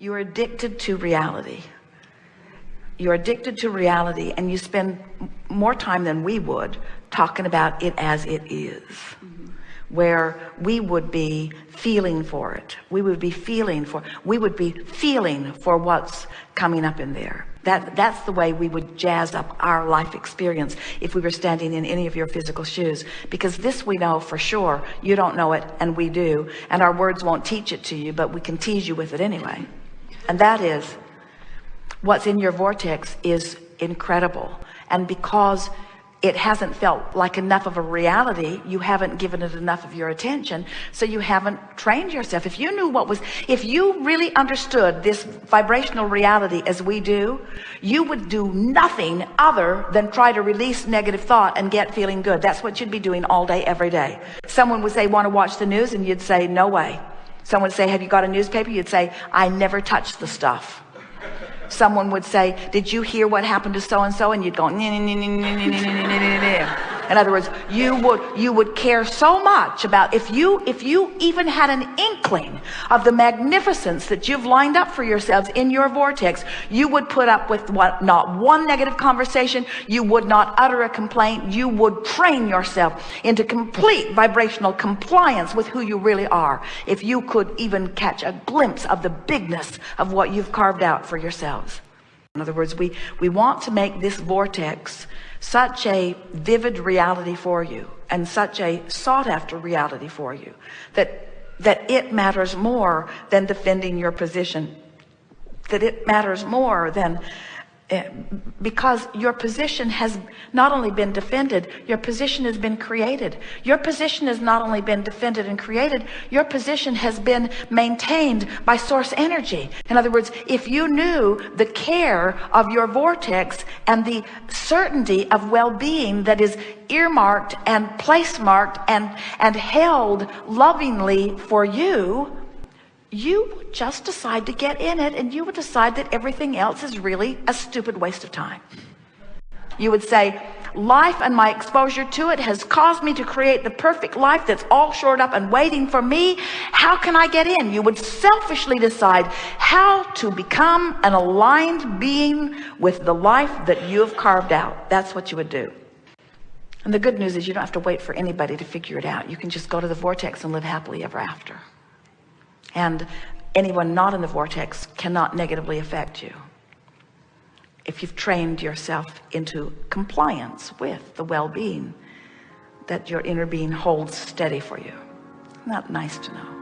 You're addicted to reality. You're addicted to reality, and you spend more time than we would talking about it as it is, where we would be feeling for it. We would be feeling for what's coming up in there. That's the way we would jazz up our life experience if we were standing in any of your physical shoes, because this we know for sure. You don't know it, and we do, and our words won't teach it to you, but we can tease you with it anyway. And that is, what's in your vortex is incredible. And because it hasn't felt like enough of a reality, you haven't given it enough of your attention, so you haven't trained yourself. If you knew if you really understood this vibrational reality as we do, you would do nothing other than try to release negative thought and get feeling good. That's what you'd be doing all day, every day. Someone would say, want to watch the news? And you'd say, no way. Someone would say, have you got a newspaper? You'd say, I never touch the stuff. Someone would say, did you hear what happened to so-and-so? And you'd go, in other words, you would care so much about, if you even had an inkling of the magnificence that you've lined up for yourselves in your vortex, you would put up with not one negative conversation. You would not utter a complaint. You would train yourself into complete vibrational compliance with who you really are, if you could even catch a glimpse of the bigness of what you've carved out for yourselves. In other words, we want to make this vortex such a vivid reality for you, and such a sought after reality for you, that it matters more than defending your position, that it matters more than, because your position has not only been defended, your position has been created. Your position has not only been defended and created, your position has been maintained by source energy. In other words, if you knew the care of your vortex and the certainty of well-being that is earmarked and place marked and held lovingly for you, you would just decide to get in it, and you would decide that everything else is really a stupid waste of time. You would say, life and my exposure to it has caused me to create the perfect life that's all shored up and waiting for me. How can I get in? You would selfishly decide how to become an aligned being with the life that you have carved out. That's what you would do. And the good news is you don't have to wait for anybody to figure it out. You can just go to the vortex and live happily ever after. And anyone not in the vortex cannot negatively affect you if you've trained yourself into compliance with the well-being that your inner being holds steady for you. Isn't that nice to know?